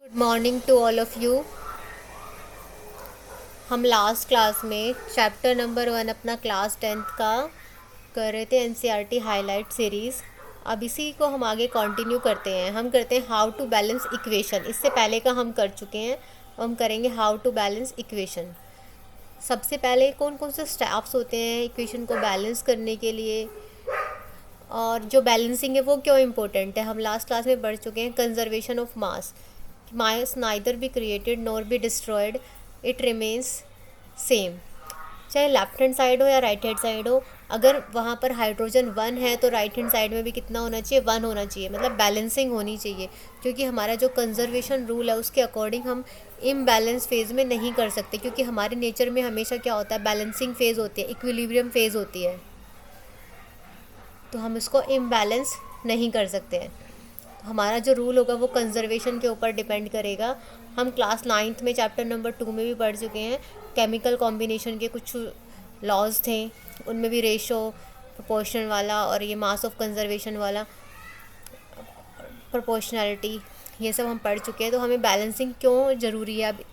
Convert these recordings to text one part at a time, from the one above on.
Morning to all of you. हम last class में chapter number 1 अपना क्लास 10th का कर रहे थे एनसीईआरटी हाईलाइट सीरीज़। अब इसी को हम आगे कंटिन्यू करते हैं। हम करते हैं हाउ टू बैलेंस इक्वेशन। इससे पहले का हम कर चुके हैं, हम करेंगे हाउ टू बैलेंस इक्वेशन। सबसे पहले कौन कौन से स्टेप्स होते हैं इक्वेशन को बैलेंस करने के लिए, और जो बैलेंसिंग है वो क्यों इम्पोर्टेंट है, हम लास्ट क्लास में पढ़ चुके हैं। Conservation of mass, mass neither be created nor be destroyed, it remains same, चाहे लेफ्ट हैंड साइड हो या राइट हैंड साइड हो। अगर वहाँ पर हाइड्रोजन 1 है तो राइट हैंड साइड में भी कितना होना चाहिए, 1 होना चाहिए, मतलब बैलेंसिंग होनी चाहिए। क्योंकि हमारा जो कंजर्वेशन रूल है उसके अकॉर्डिंग हम इम्बैलेंस फेज़ में नहीं कर सकते, क्योंकि हमारे नेचर में हमेशा क्या होता है, बैलेंसिंग फेज़ होती है, इक्विलिब्रियम फेज़ होती है, तो हम इसको इम्बैलेंस नहीं कर सकते हैं। हमारा जो रूल होगा वो कंजर्वेशन के ऊपर डिपेंड करेगा। हम क्लास 9th में चैप्टर नंबर 2 में भी पढ़ चुके हैं। केमिकल कॉम्बिनेशन के कुछ लॉज थे, उनमें भी रेशो, प्रोपोर्शन वाला और ये मास ऑफ कंजर्वेशन वाला, प्रोपोर्शनैलिटी, ये सब हम पढ़ चुके हैं। तो हमें बैलेंसिंग क्यों ज़रूरी है, अब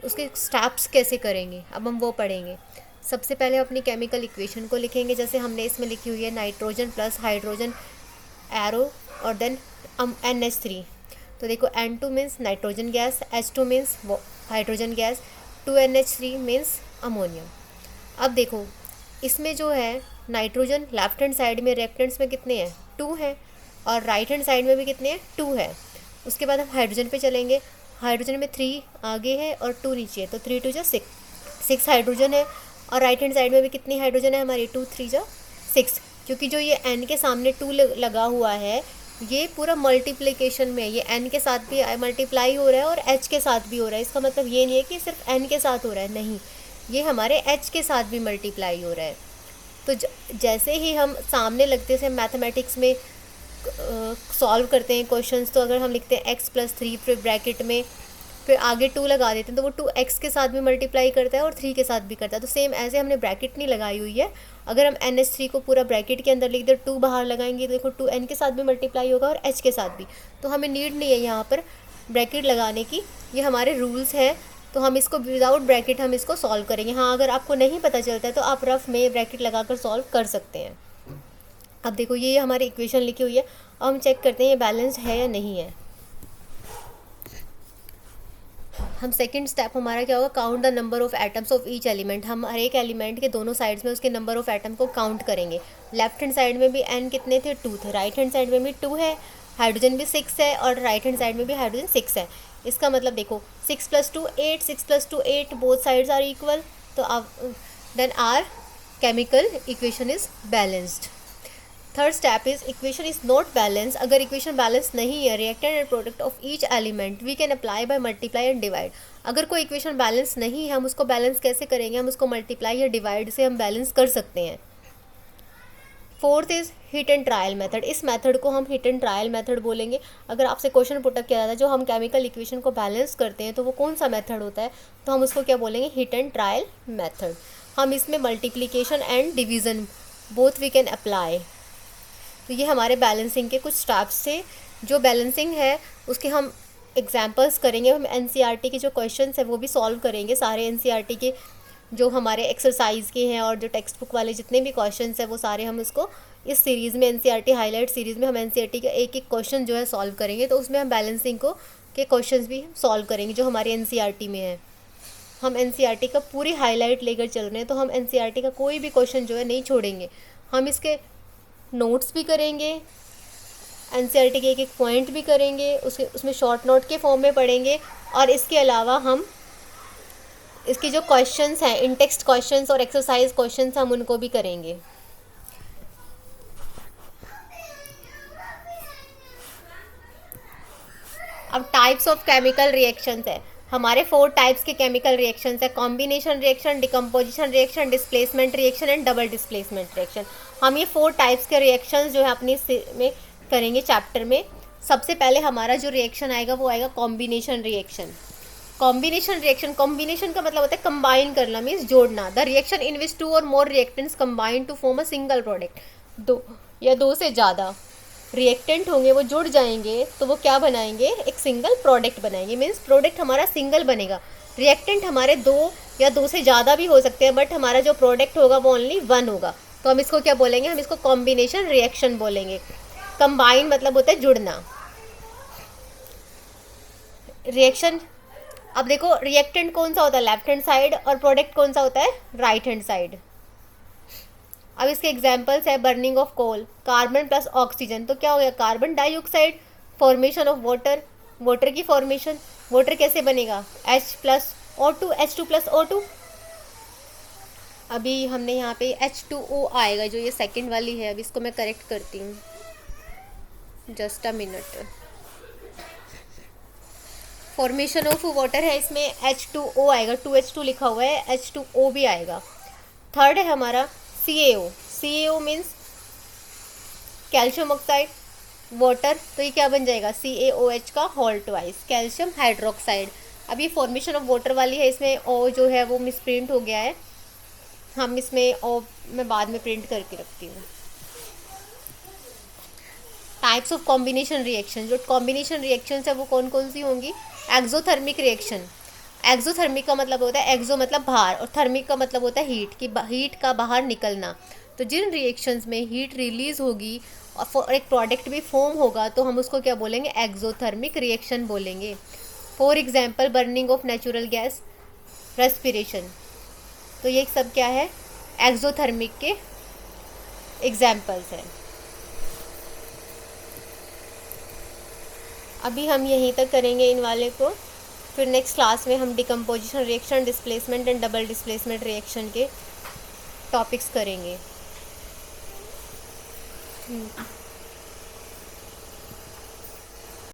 उसके स्टेप्स कैसे करेंगे, अब हम वो पढ़ेंगे। सबसे पहले अपनी केमिकल इक्वेशन को लिखेंगे, जैसे हमने इसमें लिखी हुई है नाइट्रोजन प्लस हाइड्रोजन एरो और देन NH3। तो देखो N2 means nitrogen gas, H2 means hydrogen gas, 2NH3 means ammonium. अब देखो इसमें जो है नाइट्रोजन लेफ्ट हैंड साइड में रिएक्टेंट्स में कितने हैं, 2 हैं, और राइट हैंड साइड में भी कितने हैं, 2 है। उसके बाद हम हाइड्रोजन पे चलेंगे। हाइड्रोजन में 3 आगे है और 2 नीचे है, तो 3 2 जा 6 हाइड्रोजन है। और राइट हैंड साइड में भी कितनी हाइड्रोजन है हमारी, 2 3 जा 6। क्योंकि जो ये N के सामने 2 लगा हुआ है, ये पूरा मल्टीप्लिकेशन में है, ये N के साथ भी मल्टीप्लाई हो रहा है और H के साथ भी हो रहा है। इसका मतलब ये नहीं है कि सिर्फ N के साथ हो रहा है, नहीं, ये हमारे H के साथ भी मल्टीप्लाई हो रहा है। तो जैसे ही हम सामने लगते से मैथमेटिक्स में सॉल्व करते हैं क्वेश्चंस, तो अगर हम लिखते हैं x+3 फिर ब्रैकेट में फिर आगे 2 लगा देते हैं, तो वो 2x के साथ भी मल्टीप्लाई करता है और 3 के साथ भी करता है। तो सेम ऐसे हमने ब्रैकेट नहीं लगाई हुई है। अगर हम NH3 को पूरा ब्रैकेट के अंदर लिख दे, 2 बाहर लगाएंगे, तो देखो 2n के साथ भी मल्टीप्लाई होगा और h के साथ भी। तो हमें नीड नहीं है यहाँ पर ब्रैकेट लगाने की, ये हमारे रूल्स हैं। तो हम इसको विदाउट ब्रैकेट हम इसको सॉल्व करेंगे। हाँ, अगर आपको नहीं पता चलता है तो आप रफ में ब्रैकेट लगाकर सॉल्व कर सकते हैं। अब देखो ये हमारी इक्वेशन लिखी हुई है। अब हम चेक करते हैं ये बैलेंस्ड है या नहीं है। हम सेकंड स्टेप हमारा क्या होगा, count the number of atoms of each element. हम हर एक एलिमेंट के दोनों साइड्स में उसके नंबर ऑफ एटम को काउंट करेंगे। लेफ्ट हैंड साइड में भी n कितने थे, 2 थे, राइट हैंड साइड में भी 2 है, हाइड्रोजन भी 6 है और राइट हैंड साइड में भी हाइड्रोजन 6 है। इसका मतलब देखो 6 + 2 8, 6 + 2 8, बोथ साइड्स आर इक्वल। तो अब then are chemical equation is balanced. Third step is equation is not balance. अगर इक्वेशन बैलेंस नहीं है, reactant and product of each element we can apply by multiply and divide. अगर कोई equation balance नहीं है, हम उसको बैलेंस कैसे करेंगे, हम उसको मल्टीप्लाई या डिवाइड से हम बैलेंस कर सकते हैं। Fourth is hit and trial method. इस मेथड को हम हिट एंड ट्रायल मेथड बोलेंगे। अगर आपसे क्वेश्चन पुटअप किया जाता है जो हम केमिकल इक्वेशन को बैलेंस करते हैं तो वो कौन सा मेथड होता है, तो हम उसको क्या बोलेंगे, हिट एंड ट्रायल मेथड। हम इसमें multiplication and division both we can apply. तो ये हमारे बैलेंसिंग के कुछ स्टेप्स थे। जो बैलेंसिंग है उसके हम एग्जांपल्स करेंगे। हम एनसीईआरटी के जो क्वेश्चंस हैं वो भी सॉल्व करेंगे। सारे एनसीईआरटी के जो हमारे एक्सरसाइज के हैं और जो टेक्स्ट बुक वाले जितने भी क्वेश्चंस हैं वो सारे हम इसको इस सीरीज़ में, एनसीईआरटी हाईलाइट सीरीज़ में हम एनसीईआरटी का एक एक क्वेश्चन जो है सॉल्व करेंगे। तो उसमें हम बैलेंसिंग को के क्वेश्चंस भी सॉल्व करेंगे जो हमारे एनसीईआरटी में है। हम एनसीईआरटी का पूरी हाईलाइट लेकर चल रहे हैं, तो हम एनसीईआरटी का कोई भी क्वेश्चन जो है नहीं छोड़ेंगे। हम इसके नोट्स भी करेंगे, एनसीईआरटी के एक एक पॉइंट भी करेंगे, उसमें शॉर्ट नोट के फॉर्म में पढ़ेंगे। और इसके अलावा हम इसके जो क्वेश्चंस हैं, इन टेक्स्ट क्वेश्चंस और एक्सरसाइज क्वेश्चंस, हम उनको भी करेंगे। अब टाइप्स ऑफ केमिकल रिएक्शंस है हमारे। 4 टाइप्स के केमिकल रिएक्शंस है, combination reaction, decomposition reaction, displacement reaction and double displacement reaction. हम ये 4 टाइप्स के रिएक्शंस जो है अपने में करेंगे चैप्टर में। सबसे पहले हमारा जो रिएक्शन आएगा वो आएगा combination reaction. Combination reaction, combination का मतलब होता है कंबाइन करना, मीन्स जोड़ना। द रिएक्शन इन विच 2 और more reactants combine to form a single product, 2 या 2 से ज़्यादा। रिएक्टेंट होंगे वो जुड़ जाएंगे तो वो क्या बनाएंगे, एक सिंगल प्रोडक्ट बनाएंगे। मीन्स प्रोडक्ट हमारा सिंगल बनेगा। रिएक्टेंट हमारे दो या दो से ज़्यादा भी हो सकते हैं, बट हमारा जो प्रोडक्ट होगा वो ओनली वन होगा। तो हम इसको क्या बोलेंगे, हम इसको कॉम्बिनेशन रिएक्शन बोलेंगे। कंबाइन मतलब होता है जुड़ना। रिएक्शन, अब देखो रिएक्टेंट कौन सा होता है, लेफ्ट हैंड साइड, और प्रोडक्ट कौन सा होता है, राइट हैंड साइड। अब इसके एग्जांपल्स है burning of coal, carbon plus oxygen, तो क्या हो गया, carbon dioxide, formation of water, water की फॉर्मेशन, वाटर कैसे बनेगा, H+O2, H2+O2। अभी हमने यहाँ पे H2O आएगा, जो ये सेकंड वाली है, अभी इसको मैं करेक्ट करती हूँ, just a minute. Formation of water है, इसमें H2O आएगा, 2H2 लिखा हुआ है, H2O भी आएगा। थर्ड है हमारा CaO, CaO means calcium oxide, water, तो ये क्या बन जाएगा, CaOH का होल ट्वाइस, कैल्शियम हाइड्रोक्साइड। अब ये फॉर्मेशन ऑफ वाटर वाली है, इसमें O जो है वो मिसप्रिंट हो गया है, हम इसमें O मैं बाद में प्रिंट करके रखती हूँ। टाइप्स ऑफ कॉम्बिनेशन रिएक्शन, जो कॉम्बिनेशन रिएक्शंस है वो कौन कौन सी होंगी, एक्सोथर्मिक रिएक्शन। एक्सोथर्मिक का मतलब होता है, एक्सो मतलब बाहर, और थर्मिक का मतलब होता है हीट, कि हीट का बाहर निकलना। तो जिन रिएक्शंस में हीट रिलीज होगी और एक प्रोडक्ट भी फॉर्म होगा तो हम उसको क्या बोलेंगे, एक्सोथर्मिक रिएक्शन बोलेंगे। For example burning of natural gas, respiration, तो ये सब क्या है, एक्सोथर्मिक के एग्जाम्पल्स हैं। अभी हम यहीं तक करेंगे इन वाले को, फिर नेक्स्ट क्लास में हम decomposition reaction, displacement and double displacement reaction के टॉपिक्स करेंगे।